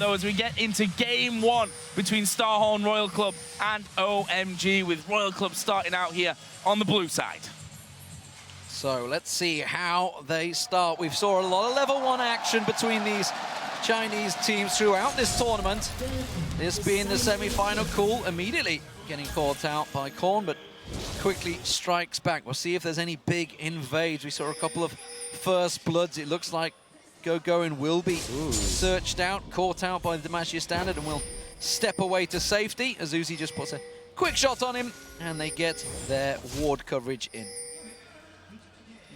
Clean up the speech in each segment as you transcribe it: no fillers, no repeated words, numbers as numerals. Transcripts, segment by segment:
though, as we get into game one between Starhorn Royal Club and OMG, with Royal Club starting out here on the blue side. So let's see how they start. We saw a lot of level 1 action between these Chinese teams throughout this tournament. This being the semi-final. Cool immediately getting caught out by Korn, but quickly strikes back. We'll see if there's any big invades. We saw a couple of first bloods. It looks like Going will be searched out, caught out by the Demacia standard, and will step away to safety as Uzi just puts a quick shot on him, and they get their ward coverage in.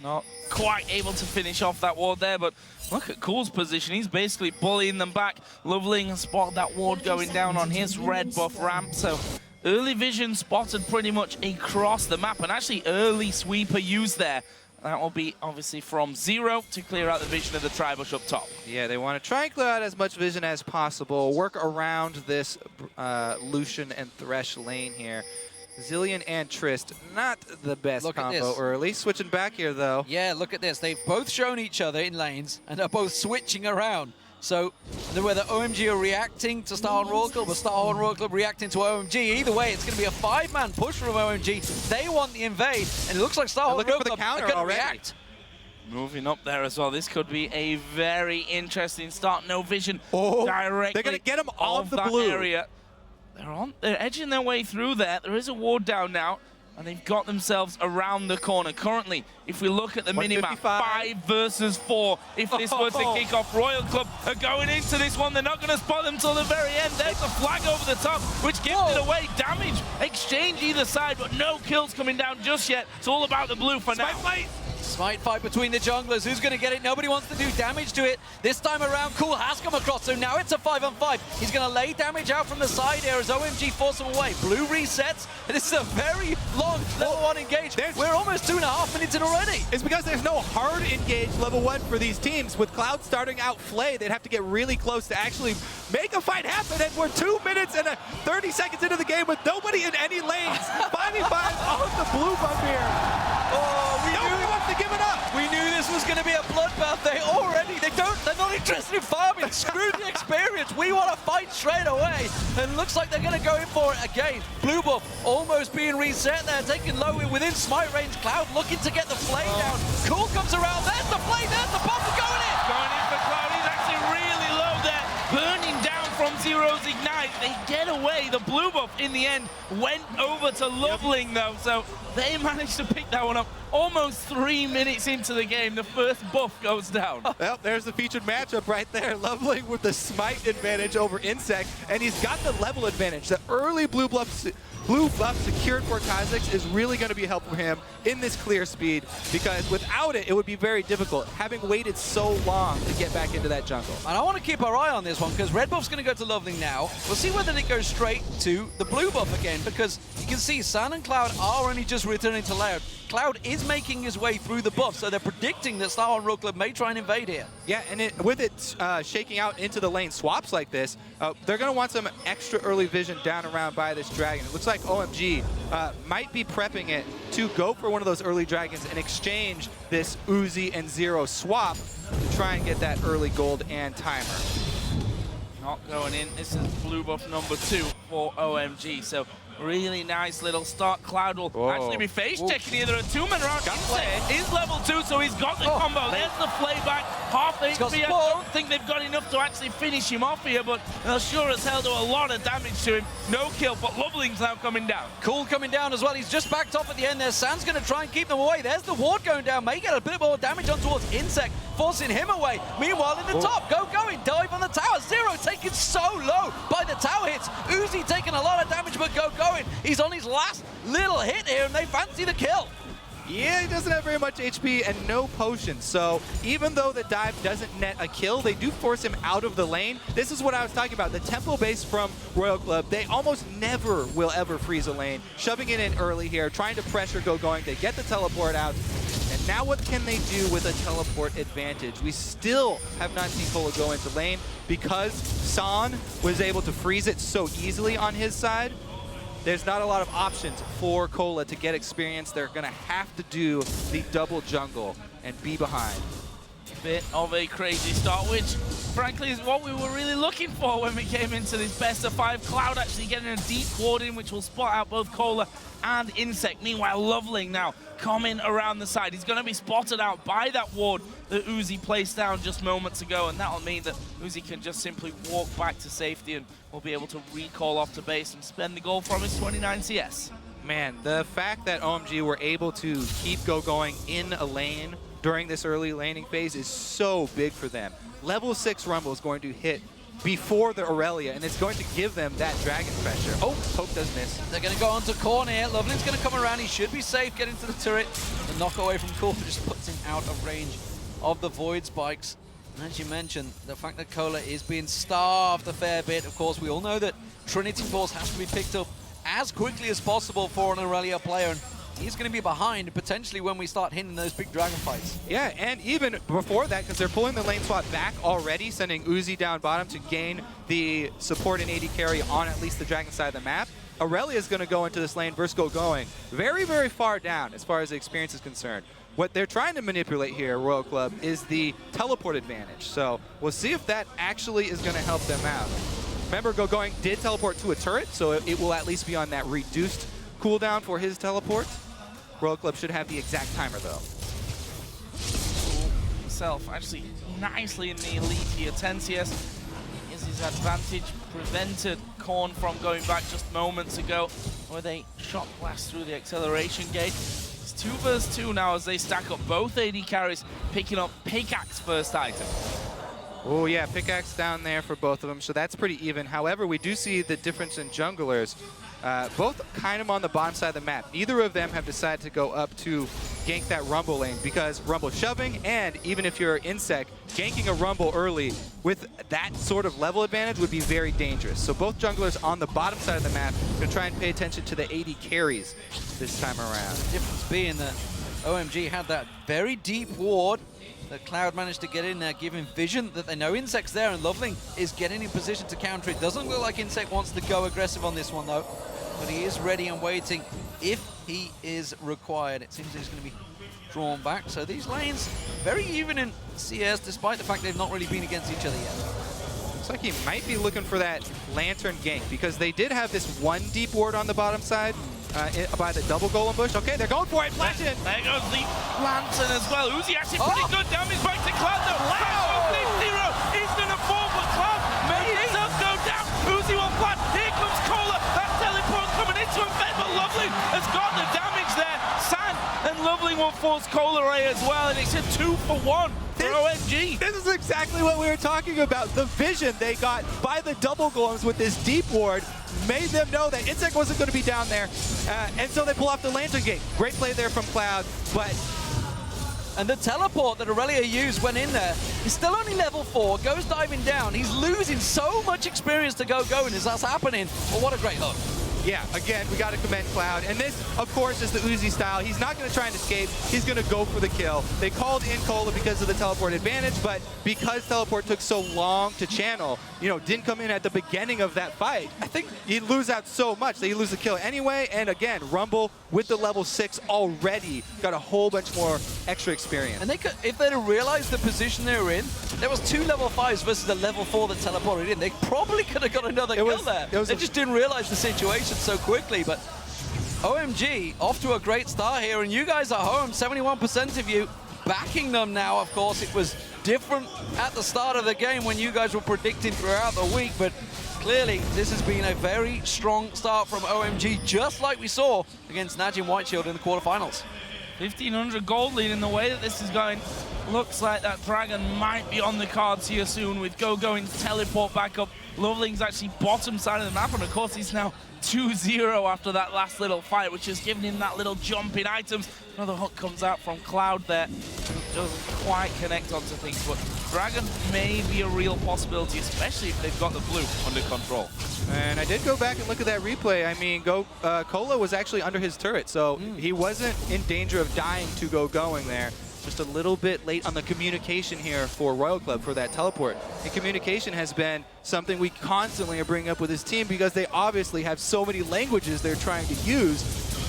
Not quite able to finish off that ward there, but look at Cool's position. He's basically bullying them back. Loveling has spotted that ward going down on his red buff ramp, so early vision spotted pretty much across the map, and actually early sweeper used there. That will be obviously from Zero to clear out the vision of the Tribush up top. Yeah, they want to try and clear out as much vision as possible, work around this Lucian and Thresh lane here. Zillion and Trist, not the best combo early. Switching back here, though. Yeah, look at this. They've both shown each other in lanes, and are both switching around. So whether OMG are reacting to Starhorn Royal Club or Starhorn Royal Club reacting to OMG, either way, it's going to be a 5-man push from OMG. They want the invade, and it looks like Starhorn Royal Club are going to react. Moving up there as well. This could be a very interesting start. No vision directly. They're going to get them off the blue area. They're edging their way through there. There is a ward down now, and they've got themselves around the corner. Currently, if we look at the minimap, 5 versus 4. If this were to kick off, Royal Club are going into this one. They're not going to spot them till the very end. There's a flag over the top, which gives it away. Damage exchange either side, but no kills coming down just yet. It's all about the blue for now. Smite fight between the junglers. Who's going to get it? Nobody wants to do damage to it. This time around, Cool has come across, so now it's a 5-on-5. He's going to lay damage out from the side here as OMG force him away. Blue resets, and this is a very long level 1 engage. We're almost 2.5 minutes in already. It's because there's no hard engage level 1 for these teams. With Cloud starting out Flay, they'd have to get really close to actually make a fight happen, and we're 2 minutes and 30 seconds into the game with nobody in any lanes. 5v5 on the blue buff here. Nobody wants to give it up. We knew this was going to be a bloodbath. They're not interested in farming. Screw the experience. We want to fight straight away. And it looks like they're going to go in for it again. Blue buff almost being reset there, taking low within smite range. Cloud looking to get the flame down. Cool comes around. There's the flame. There's the buff going in. Going in for Cloud. He's actually really low there. Burning down from Zero's Ignite. They get away. The blue buff in the end went over to Loveling though, so they managed to pick that one up. Almost 3 minutes into the game, the first buff goes down. Well, there's the featured matchup right there. Loveling with the smite advantage over Insect, and he's got the level advantage. The early blue buff secured for Kha'Zix is really going to be helpful for him in this clear speed, because without it, it would be very difficult, having waited so long to get back into that jungle. And I want to keep our eye on this one, because red buff's going to go to Loveling now. We'll see whether it goes straight to the blue buff again, because you can see Sun and Cloud are only just returning to Loud. Cloud is making his way through the buff, so they're predicting that Starhorn Royal Club may try and invade here. Yeah, and with it shaking out into the lane swaps like this, they're going to want some extra early vision down around by this dragon. It looks like OMG might be prepping it to go for one of those early dragons and exchange this Uzi and Zero swap to try and get that early gold and timer. Not going in. This is blue buff number 2 for OMG, so really nice little start. Cloud will actually be face checking here. There are 2 men around. Insect is level 2, so he's got the combo. There's the playback. Half HP. I don't think they've got enough to actually finish him off here, but they'll sure as hell do a lot of damage to him. No kill, but Loveling's now coming down. Cool coming down as well. He's just backed off at the end there. Sand's going to try and keep them away. There's the ward going down. May get a bit more damage on towards Insect, forcing him away. Meanwhile, in the top, going, dive on the tower. Zero taken so low by the tower hits. Uzi taking a lot of damage, but going. He's on his last little hit here, and they fancy the kill. Yeah, he doesn't have very much HP and no potions, so even though the dive doesn't net a kill, they do force him out of the lane. This is what I was talking about. The tempo base from Royal Club, they almost never will ever freeze a lane. Shoving it in early here, trying to pressure going. They get the teleport out. And now what can they do with a teleport advantage? We still have not seen Cola go into lane because San was able to freeze it so easily on his side. There's not a lot of options for Cola to get experience. They're going to have to do the double jungle and be behind. Bit of a crazy start, which frankly, is what we were really looking for when we came into this best of 5. Cloud actually getting a deep ward in, which will spot out both Cola and Insect. Meanwhile, Loveling now coming around the side. He's going to be spotted out by that ward that Uzi placed down just moments ago, and that'll mean that Uzi can just simply walk back to safety and will be able to recall off to base and spend the goal from his 29 CS. Man, the fact that OMG were able to keep going in a lane during this early laning phase is so big for them. Level 6 Rumble is going to hit before the Aurelia, and it's going to give them that dragon pressure. Oh, Poke does miss. They're going to go onto corner here. Loveling's going to come around. He should be safe getting to the turret. The knock away from Cola just puts him out of range of the Void Spikes. And as you mentioned, the fact that Cola is being starved a fair bit. Of course, we all know that Trinity Force has to be picked up as quickly as possible for an Aurelia player. And he's going to be behind potentially when we start hitting those big dragon fights. Yeah, and even before that, because they're pulling the lane swap back already, sending Uzi down bottom to gain the support and AD carry on at least the dragon side of the map. Aurelia is going to go into this lane versus going very, very far down as far as the experience is concerned. What they're trying to manipulate here, Royal Club, is the teleport advantage. So we'll see if that actually is going to help them out. Remember, going did teleport to a turret, so it will at least be on that reduced cooldown for his teleport. Royal Club should have the exact timer, though. Himself actually nicely in the elite here. 10 CS is his advantage. Prevented Korn from going back just moments ago where they shot blast through the acceleration gate. It's 2 versus 2 now as they stack up both AD carries, picking up Pickaxe first item. Oh yeah, Pickaxe down there for both of them, so that's pretty even. However, we do see the difference in junglers. Both kind of on the bottom side of the map. Neither of them have decided to go up to gank that Rumble lane because Rumble shoving, and even if you're Insect, ganking a Rumble early with that sort of level advantage would be very dangerous. So both junglers on the bottom side of the map going to try and pay attention to the AD carries this time around. The difference being that OMG had that very deep ward that Cloud managed to get in there, giving vision that they know Insect's there, and Loveling is getting in position to counter it. Doesn't look like Insect wants to go aggressive on this one, though, but he is ready and waiting if he is required. It seems he's going to be drawn back. So these lanes, very even in CS, despite the fact they've not really been against each other yet. Looks like he might be looking for that Lantern gank, because they did have this one deep ward on the bottom side by the double golem bush. Okay, they're going for it. Flash in. There goes the Lantern as well. Uzi actually pretty good damage back to Cloud though. Wow! 0 He's going to fall, but Cloud made himself go down. Uzi will flat. Here comes Cola. That teleport coming into effect, but Loveling has got the damage there. Sand and Loveling will force Cola away as well, and it's a 2 for 1. For OMG. This is exactly what we were talking about. The vision they got by the double golems with this deep ward made them know that Insect wasn't going to be down there, and so they pull off the Lantern gate. Great play there from Cloud, but... And the teleport that Aurelia used went in there. He's still only level 4, goes diving down. He's losing so much experience to going as that's happening. But what a great hook. Yeah, again, we got to commend Cloud. And this, of course, is the Uzi style. He's not going to try and escape. He's going to go for the kill. They called in Cola because of the teleport advantage, but because teleport took so long to channel, didn't come in at the beginning of that fight, I think he'd lose out so much that he'd lose the kill anyway. And again, Rumble with the level 6 already got a whole bunch more extra experience. And they could, if they'd have realized the position they were in, there was 2 level 5s versus a level 4 that teleported in. They probably could have got another kill there. They just didn't realize the situation so quickly, but OMG off to a great start here, and you guys at home, 71% of you backing them now. Of course, it was different at the start of the game when you guys were predicting throughout the week, but clearly this has been a very strong start from OMG, just like we saw against Najim Whiteshield in the quarterfinals. 1,500 gold lead in the way that this is going. Looks like that Dragon might be on the cards here soon with going to teleport back up. Loveling's actually bottom side of the map, and of course he's now 2-0 after that last little fight, which has given him that little jump in items. Another hook comes out from Cloud there. Doesn't quite connect onto things, but Dragon may be a real possibility, especially if they've got the blue under control. And I did go back and look at that replay. I mean, Cola was actually under his turret, so he wasn't in danger of dying to going there. Just a little bit late on the communication here for Royal Club for that teleport. And communication has been something we constantly are bringing up with his team because they obviously have so many languages they're trying to use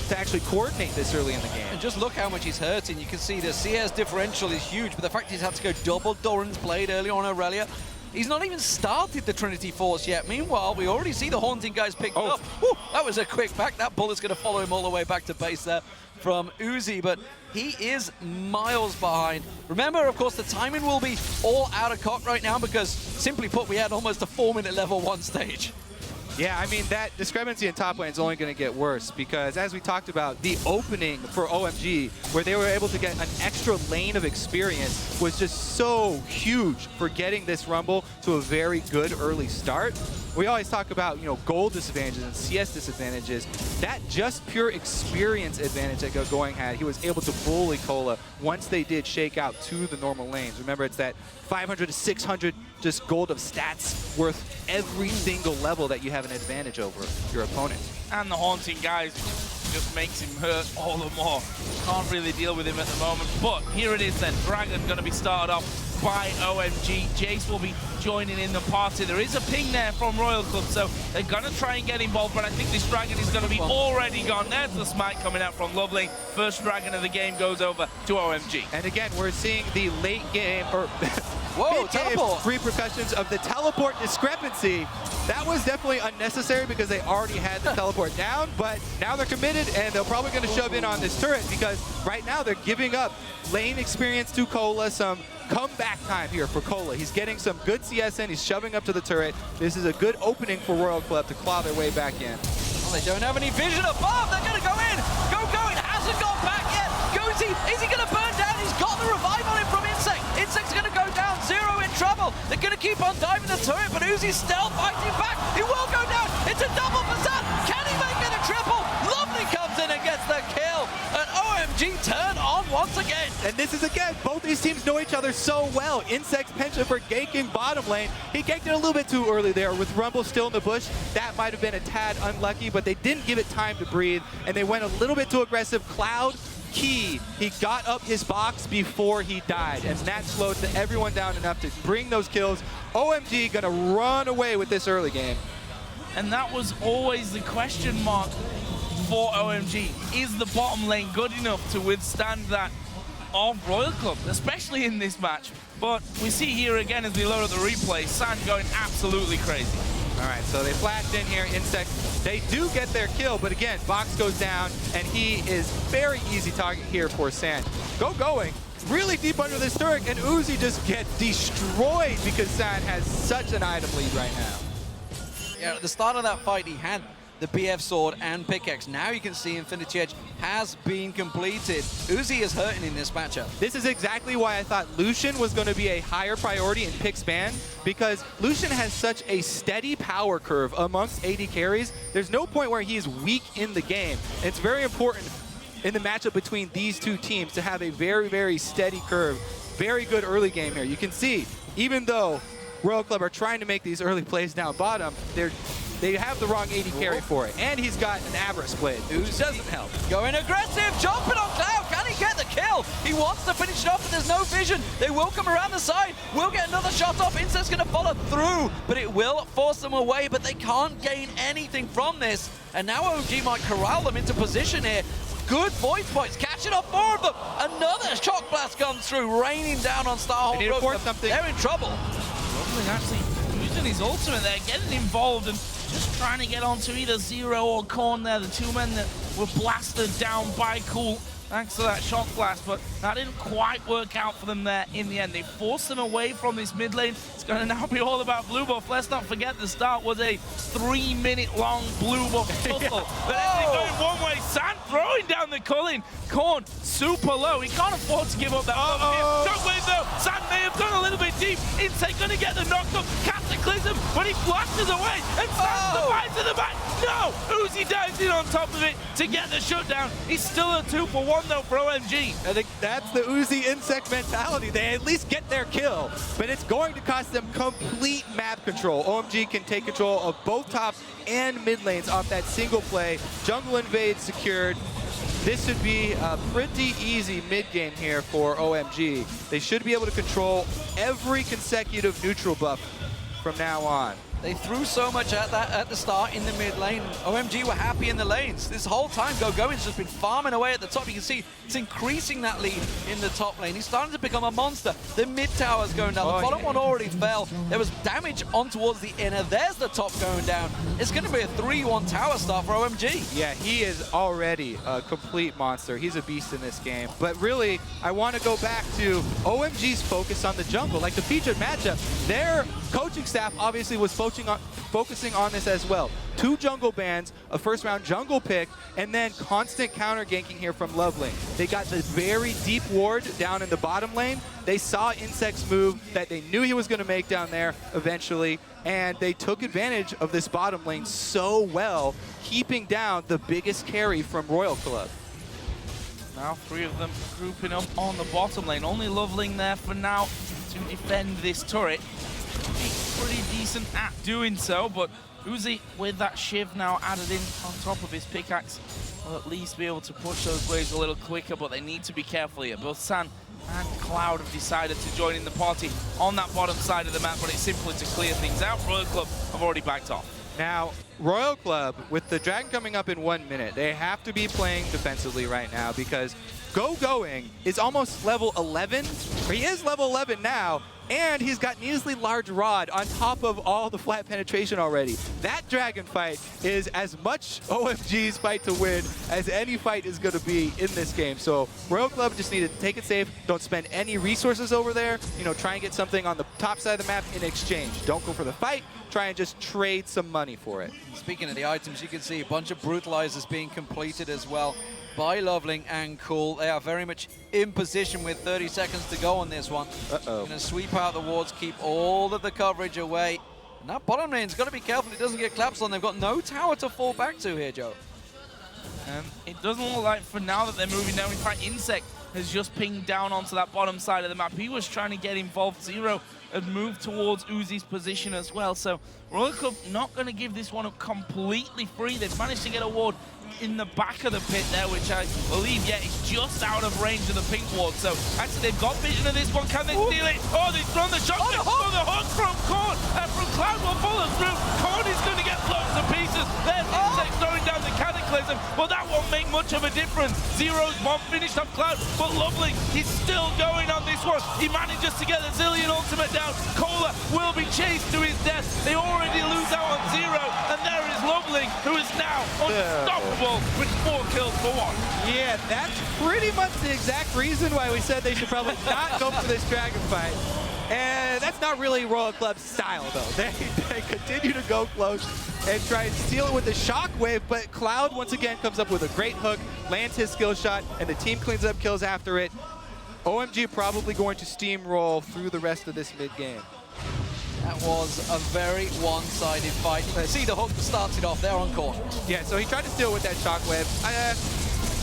to actually coordinate this early in the game. And just look how much he's hurting. You can see the CS differential is huge, but the fact he's had to go double Doran's blade early on Aurelia He's not even started the Trinity Force yet. Meanwhile, we already see the Haunting guys picked up. Whew, that was a quick back. That bullet's going to follow him all the way back to base there from Uzi, but he is miles behind. Remember, of course, the timing will be all out of cock right now because, simply put, we had almost a 4-minute level 1 stage. Yeah, I mean, that discrepancy in top lane is only going to get worse because, as we talked about, the opening for OMG, where they were able to get an extra lane of experience, was just so huge for getting this Rumble to a very good early start. We always talk about, gold disadvantages and CS disadvantages. That just pure experience advantage that Going had, he was able to bully Cola once they did shake out to the normal lanes. Remember, it's that 500 to 600 just gold of stats worth every single level that you have an advantage over your opponent. And the Haunting guys just makes him hurt all the more. Can't really deal with him at the moment. But here it is then. Dragon going to be started off by OMG. Jace will be joining in the party. There is a ping there from Royal Club, so they're going to try and get involved, but I think this Dragon is going to be already gone. There's the smite coming out from Lovely. First Dragon of the game goes over to OMG. And again, we're seeing the late game, or whoa, mid-game repercussions of the teleport discrepancy. That was definitely unnecessary because they already had the teleport down, but now they're committed and they're probably going to shove in on this turret because right now they're giving up lane experience to Cola, some comeback time here for Cola. He's getting some good CS in, he's shoving up to the turret. This is a good opening for Royal Club to claw their way back in. Well, they don't have any vision above, they're going to go in! Go, it hasn't gone back yet! Is he going to burn down? He's got the revive on him from Insect! Insect's going to go down, Zero in trouble! They're going to keep on diving the turret, but Uzi's still fighting back! He will go down! It's a double for Zan! Can he make it a triple? Lovely comes in and gets the kill! And OMG turn on once again! And this is, again, both these teams know each other so well. Insect's penchant for ganking bottom lane. He ganked it a little bit too early there. With Rumble still in the bush, that might have been a tad unlucky, but they didn't give it time to breathe, and they went a little bit too aggressive. Cloud, key. He got up his box before he died, and that slowed everyone down enough to bring those kills. OMG gonna run away with this early game. And that was always the question mark for OMG. Is the bottom lane good enough to withstand that of Royal Club, especially in this match? But we see here again as we load up the replay, San going absolutely crazy. All right, so they flashed in here, Insect. They do get their kill, but again, Box goes down, and he is very easy target here for San. Going really deep under this turret, and Uzi just gets destroyed because San has such an item lead right now. Yeah, at the start of that fight, he had the BF sword and pickaxe. Now you can see Infinity Edge has been completed. Uzi is hurting in this matchup. This is exactly why I thought Lucian was going to be a higher priority in pick span, because Lucian has such a steady power curve amongst AD carries. There's no point where he is weak in the game. It's very important in the matchup between these two teams to have a very, very steady curve. Very good early game here. You can see, even though Royal Club are trying to make these early plays down bottom, they have the wrong AD carry for it. And he's got an Avarice Blade, which doesn't help. Going aggressive, jumping on Cloud. Can he get the kill? He wants to finish it off, but there's no vision. They will come around the side. We'll get another shot off. Insect's going to follow through, but it will force them away, but they can't gain anything from this. And now OMG might corral them into position here. Good void points, catching up 4 of them. Another shock blast comes through, raining down on Starhold. They need to force something. They're in trouble. Lovely actually using his ultimate there, getting involved and just trying to get onto either Zero or Korn there, the two men that were blasted down by Cool thanks to that shock blast, but that didn't quite work out for them there in the end. They forced them away from this mid lane. It's going to now be all about blue buff. Let's not forget the start was a 3-minute-long blue buff tussle. But actually going one way, San throwing down the Culling. Korn super low. He can't afford to give up that buff. Shockwave though, San may have gone a little bit deep. Insect going to get the knock-up. Cataclysm, but he flashes away and San's the fight to the back. No! Uzi dives in on top of it to get the shutdown. He's still a 2-for-1 though for OMG. I think that's the Uzi Insect mentality. They at least get their kill, but it's going to cost them complete map control. OMG can take control of both top and mid lanes off that single play. Jungle invade secured. This should be a pretty easy mid game here for OMG. They should be able to control every consecutive neutral buff from now on. They threw so much at that at the start in the mid lane. OMG were happy in the lanes. This whole time, Gogoin's just been farming away at the top. You can see it's increasing that lead in the top lane. He's starting to become a monster. The mid tower's going down. The bottom one already fell. There was damage on towards the inner. There's the top going down. It's going to be a 3-1 tower start for OMG. Yeah, he is already a complete monster. He's a beast in this game. But really, I want to go back to OMG's focus on the jungle. Like the featured matchup, their coaching staff obviously was focusing on this as well. 2 jungle bans, a first-round jungle pick, and then constant counter ganking here from Loveling. They got the very deep ward down in the bottom lane. They saw Insect's move that they knew he was going to make down there eventually, and they took advantage of this bottom lane so well, keeping down the biggest carry from Royal Club. Now 3 of them grouping up on the bottom lane. Only Loveling there for now to defend this turret. He's pretty decent at doing so, but Uzi with that Shiv now added in on top of his pickaxe will at least be able to push those waves a little quicker, but they need to be careful here. Both San and Cloud have decided to join in the party on that bottom side of the map, but it's simply to clear things out. Royal Club have already backed off. Now, Royal Club, with the Dragon coming up in 1 minute, they have to be playing defensively right now because Going is almost level 11, or he is level 11 now, and he's got needlessly large rod on top of all the flat penetration already. That Dragon fight is as much OMG's fight to win as any fight is going to be in this game. So Royal Club just need to take it safe, don't spend any resources over there, you know, try and get something on the top side of the map in exchange. Don't go for the fight, try and just trade some money for it. Speaking of the items, you can see a bunch of brutalizers being completed as well by Loveling and Cool. They are very much in position with 30 seconds to go on this one. Uh-oh. Gonna sweep out the wards, keep all of the coverage away. And that bottom lane's got to be careful it doesn't get collapsed on. They've got no tower to fall back to here, Joe. It doesn't look like for now that they're moving down. In fact, Insect has just pinged down onto that bottom side of the map. He was trying to get involved. Zero had moved towards Uzi's position as well. So Royal Club not going to give this one up completely free. They've managed to get a ward in the back of the pit there, which I believe, yeah, is just out of range of the pink ward. So actually they've got vision of this one. Can they steal it? Oh, they've thrown the shot. The hook from Korn and from Cloud will follow through. Korn is going to get blown to pieces. There's Insect throwing down the Cataclysm, but that won't make much of a difference. Zero's one finished off Cloud, but Lovely, he's still going on this one. He manages to get the Zillion ultimate down. Cola will be chased to his death. They already lose out on Zero, and there is Lovely, who is now unstoppable with 4 kills for 1. Yeah, that's pretty much the exact reason why we said they should probably not go for this Dragon fight. And that's not really Royal Club's style, though. They continue to go close and try and steal it with the Shockwave, but Cloud once again comes up with a great hook, lands his skill shot, and the team cleans up kills after it. OMG probably going to steamroll through the rest of this mid-game. That was a very one-sided fight. You can see the hook started off there on Korn. Yeah, so he tried to steal with that Shockwave.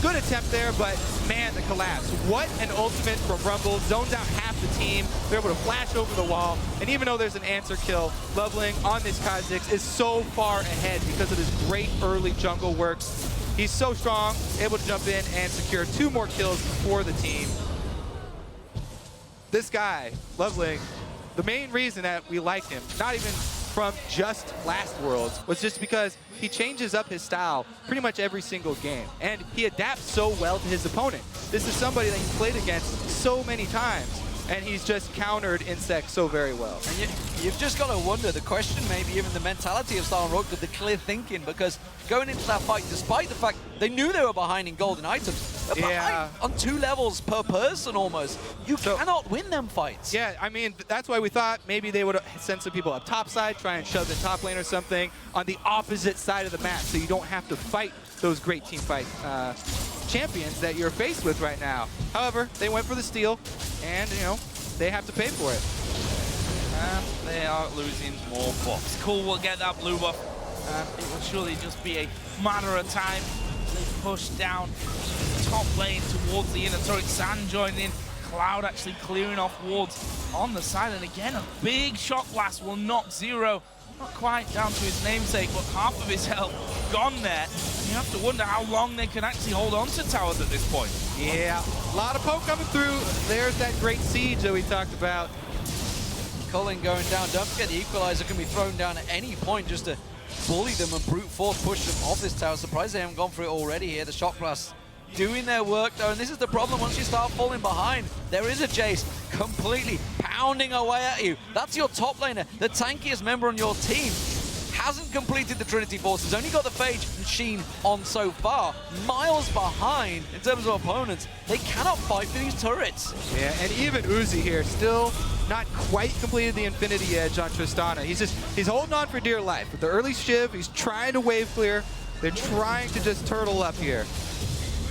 Good attempt there, but man, the collapse. What an ultimate from Rumble. Zones out half the team. They're able to flash over the wall. And even though there's an answer kill, Loveling on this Kha'Zix is so far ahead because of his great early jungle work. He's so strong, able to jump in and secure 2 more kills for the team. This guy, Loveling, the main reason that we like him, not even from just last Worlds, was just because he changes up his style pretty much every single game. And he adapts so well to his opponent. This is somebody that he's played against so many times, and he's just countered Insect so very well. And you've just got to wonder, the question, maybe even the mentality of Star Road, with the clear thinking, because going into that fight, despite the fact they knew they were behind in golden items, they're behind on 2 levels per person almost. You cannot win them fights. Yeah, I mean, that's why we thought maybe they would send some people up top side, try and shove the top lane or something on the opposite side of the map so you don't have to fight those great team fight champions that you're faced with right now. However, they went for the steal, and, you know, they have to pay for it. And they are losing more buffs. Cool will get that blue buff. It will surely just be a matter of time. They push down top lane towards the inner turret. San joining in. Cloud actually clearing off wards on the side. And again, a big shot blast will knock Zero, not quite down to his namesake, but half of his health gone there. You have to wonder how long they can actually hold on to towers at this point. Yeah, a lot of poke coming through. There's that great siege that we talked about. Cullen going down. Don't forget the equalizer can be thrown down at any point just to bully them and brute force push them off this tower. Surprised they haven't gone for it already here. The shock blast doing their work though, and this is the problem. Once you start falling behind, there is a Jace completely pounding away at you. That's your top laner, the tankiest member on your team. Hasn't completed the Trinity Forces, only got the Phage Machine on so far. Miles behind in terms of opponents. They cannot fight for these turrets. Yeah, and even Uzi here still not quite completed the Infinity Edge on Tristana. He's holding on for dear life. With the early Shiv, he's trying to wave clear. They're trying to just turtle up here.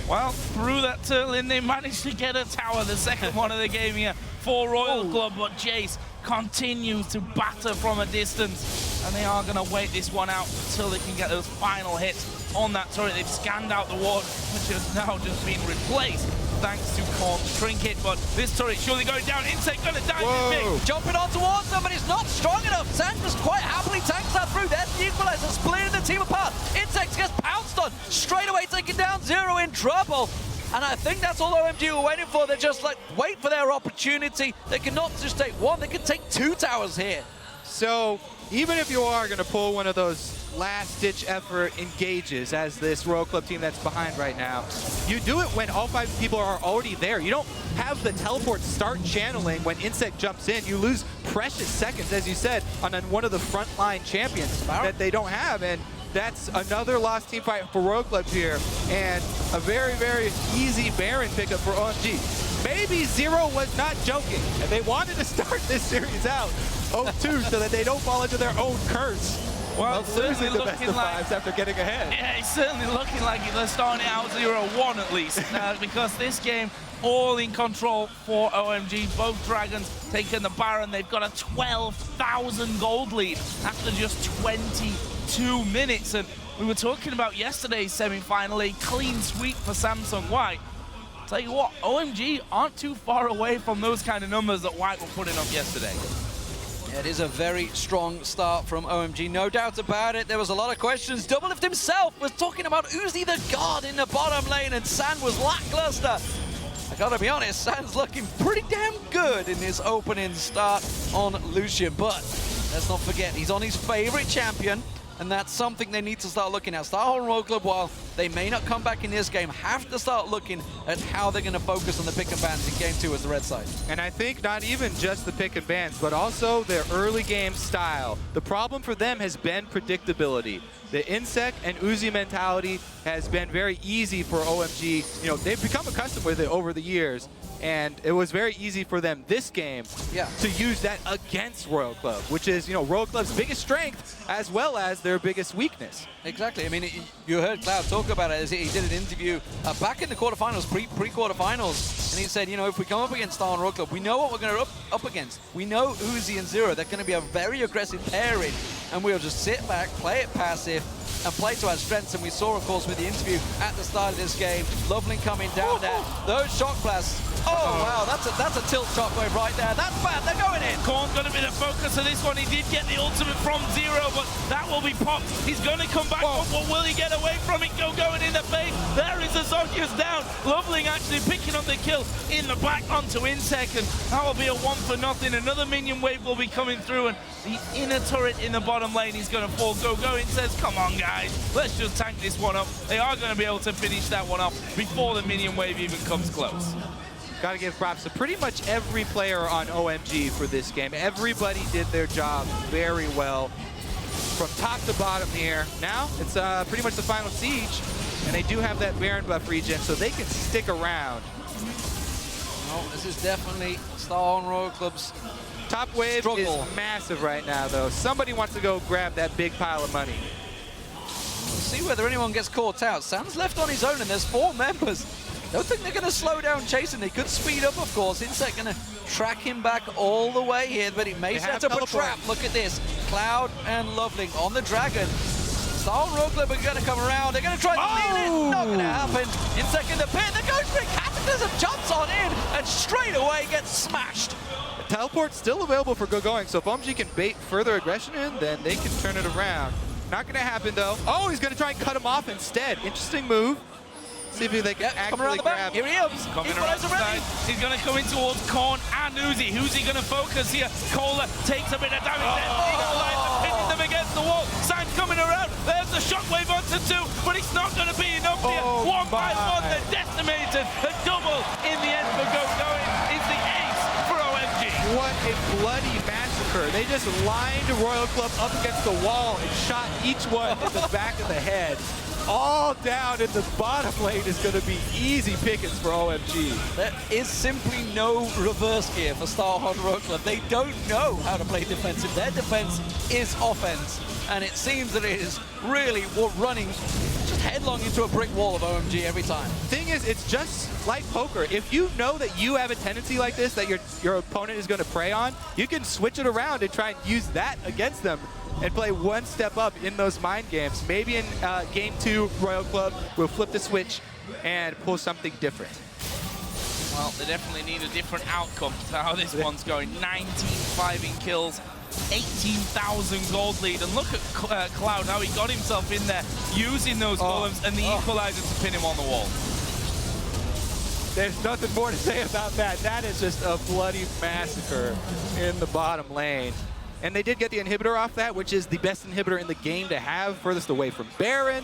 Well, through that turtle in, they managed to get a tower, the second one of the game here for Royal Club, but Jace continues to batter from a distance, and they are going to wait this one out until they can get those final hits on that turret. They've scanned out the ward, which has now just been replaced thanks to Corp's Trinket, but this turret surely going down. Insect going to die. Big. Jumping on towards them, but he's not strong enough. Sang just quite happily tanks that through. There's the equalizer, splitting the team apart. Insect gets pounced on, straight away taking down Zero in trouble. And I think that's all OMG were waiting for. They're just like, wait for their opportunity. They cannot just take one, they can take 2 towers here. So even if you are going to pull one of those last-ditch effort engages as this Royal Club team that's behind right now, you do it when all 5 people are already there. You don't have the teleport start channeling when Insect jumps in. You lose precious seconds, as you said, on one of the frontline champions that they don't have. And that's another lost team fight for Royal Club here, and a very, very easy Baron pickup for OMG. Maybe Zero was not joking, and they wanted to start this series out 0-2 so that they don't fall into their own curse. Well, losing the best of like, 5s after getting ahead. Yeah, it's certainly looking like they're starting out 0-1 at least, because this game all in control for OMG. Both Dragons taking the Baron. They've got a 12,000 gold lead after just 22 minutes. And we were talking about yesterday's semi-final, a clean sweep for Samsung White. Tell you what, OMG aren't too far away from those kind of numbers that White were putting up yesterday. It is a very strong start from OMG, no doubt about it. There was a lot of questions. Doublelift himself was talking about Uzi the God in the bottom lane, and Sand was lackluster. I gotta be honest, Sand's looking pretty damn good in his opening start on Lucian, but let's not forget, he's on his favorite champion, and that's something they need to start looking at. Starhorn Royal Club, while they may not come back in this game, have to start looking at how they're going to focus on the pick and bans in game 2 as the red side. And I think not even just the pick and bans, but also their early game style. The problem for them has been predictability. The Insect and Uzi mentality has been very easy for OMG. You know, they've become accustomed with it over the years, and it was very easy for them this game to use that against Royal Club, which is, you know, Royal Club's biggest strength as well as their biggest weakness. Exactly. I mean, you heard Cloud talk about it as he did an interview back in the quarterfinals, pre-quarterfinals, and he said, you know, if we come up against Starhorn Royal Club, we know what we're going to up against. We know Uzi and Zero. They're going to be a very aggressive pairing, and we'll just sit back, play it passive, and play to our strengths. And we saw, of course, with the interview at the start of this game, Loveling coming down there. Those shock blasts. Oh, wow, that's a tilt shockwave right there. That's bad, they're going in. Korn's going to be the focus of this one. He did get the ultimate from Zero, but that will be popped. He's going to come back up, but will he get away from it? Going in the face. There is Azorius down. Loveling actually picking up the kill in the back onto Insect, and that will be a 1-for-0. Another minion wave will be coming through, and the inner turret in the bottom lane is going to fall. Go. Says, come on, guys. Let's just tank this one up. They are going to be able to finish that one off before the minion wave even comes close. Got to give props to pretty much every player on OMG for this game. Everybody did their job very well from top to bottom here. Now it's pretty much the final siege, and they do have that Baron buff regen, so they can stick around. Well, this is definitely Starhorn Royal Club's top wave struggle. Is massive right now, though. Somebody wants to go grab that big pile of money. We'll see whether anyone gets caught out. Sam's left on his own, and there's 4 members. Don't think they're going to slow down chasing. They could speed up, of course. Insect going to track him back all the way here, but he may set up a trap. Look at this. Cloud and Loveling on the Dragon. Starhorn Royal Club are going to come around. They're going to try to lead it. Not going to happen. Insect in the pit. The Ghost Ring Cataclysm jumps on in and straight away gets smashed. The teleport's still available for going, so if OMG can bait further aggression in, then they can turn it around. Not going to happen, though. Oh, he's going to try and cut him off instead. Interesting move. See if they can coming around actually the back. grab. Here he is. Coming around the side. He's going to come in towards Korn and Uzi. Who's he going to focus here? Cola takes a bit of damage there. Eagle Light pinning them against the wall. Signs coming around. There's the shockwave onto 2, but it's not going to be enough here. 1 by 1, they're decimated. A double in the end for going is the ace for OMG. What a bloody massacre. They just lined Royal Club up against the wall and shot each one in the back of the head. All down in the bottom lane is going to be easy pickings for OMG. There is simply no reverse gear for Starhorn Royal Club. They don't know how to play defensive. Their defense is offense, and it seems that it is really running just headlong into a brick wall of OMG every time. Thing is, it's just like poker. If you know that you have a tendency like this that your opponent is going to prey on, you can switch it around and try and use that against them and play one step up in those mind games. Maybe in game 2, Royal Club will flip the switch and pull something different. Well, they definitely need a different outcome to how this one's going. 19-5 in kills, 18,000 gold lead. And look at Cloud, how he got himself in there, using those golems and the equalizer to pin him on the wall. There's nothing more to say about that. That is just a bloody massacre in the bottom lane. And they did get the inhibitor off that, which is the best inhibitor in the game to have, furthest away from Baron.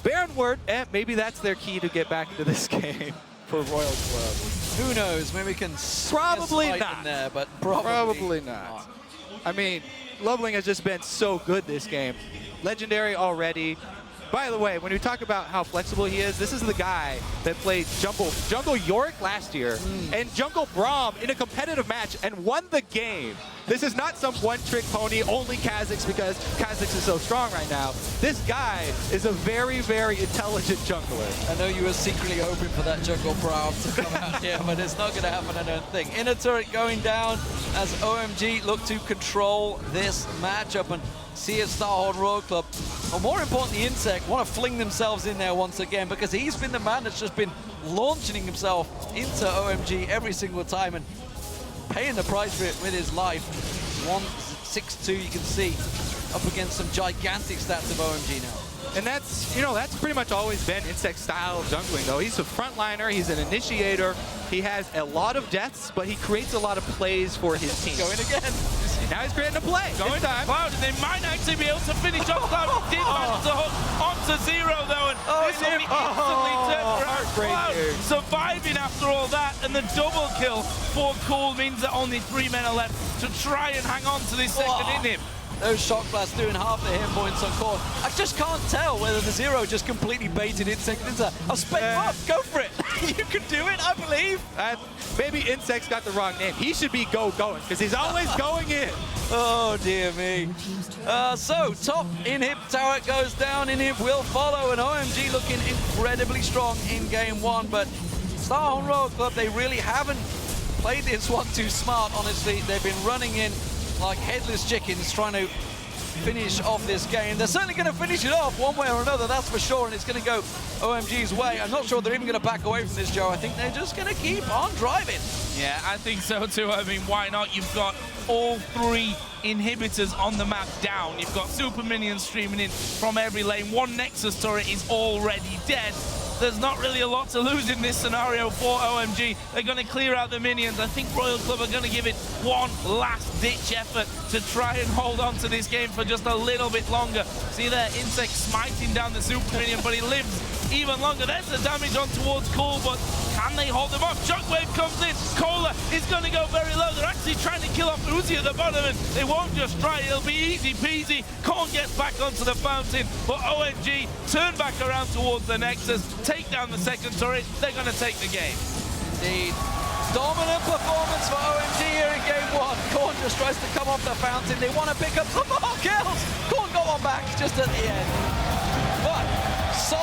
Baron word, maybe that's their key to get back into this game for Royal Club. Who knows? Maybe we can probably not them there, but probably not. I mean, Loveling has just been so good this game. Legendary already. By the way, when we talk about how flexible he is, this is the guy that played Jungle Yorick last year and Jungle Braum in a competitive match and won the game. This is not some one-trick pony, only Kha'Zix because Kha'Zix is so strong right now. This guy is a very, very intelligent jungler. I know you were secretly hoping for that Jungle Braum to come out here, but it's not going to happen, I don't think. Inner turret going down as OMG look to control this matchup and see if Starhorn Royal Club, or more importantly, Insect, want to fling themselves in there once again because he's been the man that's just been launching himself into OMG every single time and paying the price for it with his life. 1-6-2, you can see, up against some gigantic stats of OMG now. And that's, that's pretty much always been Insect's style of jungling, though. He's a frontliner, he's an initiator, he has a lot of deaths, but he creates a lot of plays for his team. Going again. Now he's creating a play. Going to Cloud, and they might actually be able to finish off Cloud. He did manage to hook onto 0, though, and this will be instantly turned around. Cloud surviving after all that, and the double kill for Cool means that only 3 men are left to try and hang on to this second inhib. Those shock blasts doing half the hit points on Korn. I just can't tell whether the 0 just completely baited Insect into. I'll spec him up. Go for it. You can do it, I believe. Maybe Insect's got the wrong name. He should be going because he's always going in. Oh, dear me. So, top inhib tower goes down. Inhib will follow, and OMG looking incredibly strong in game 1. But Starhorn Royal Club, they really haven't played this one too smart, honestly. They've been running in like headless chickens trying to finish off this game. They're certainly going to finish it off one way or another, that's for sure, and it's going to go OMG's way. I'm not sure they're even going to back away from this, Joe. I think they're just going to keep on driving. Yeah, I think so too. I mean, why not? You've got all 3 inhibitors on the map down. You've got super minions streaming in from every lane. 1 Nexus turret is already dead. There's not really a lot to lose in this scenario for OMG. They're going to clear out the minions. I think Royal Club are going to give it one last-ditch effort to try and hold on to this game for just a little bit longer. See there, Insect smiting down the super minion, but he lives even longer. There's the damage on towards Cool, but can they hold them off? Shockwave comes in. Cola is going to go very low. They're actually trying to kill off Uzi at the bottom, and they won't just try. It'll be easy peasy. Korn gets back onto the fountain, but OMG turn back around towards the Nexus, take down the second turret. They're going to take the game. Indeed. Dominant performance for OMG here in game 1. Korn just tries to come off the fountain. They want to pick up some more kills. Korn got one back just at the end. But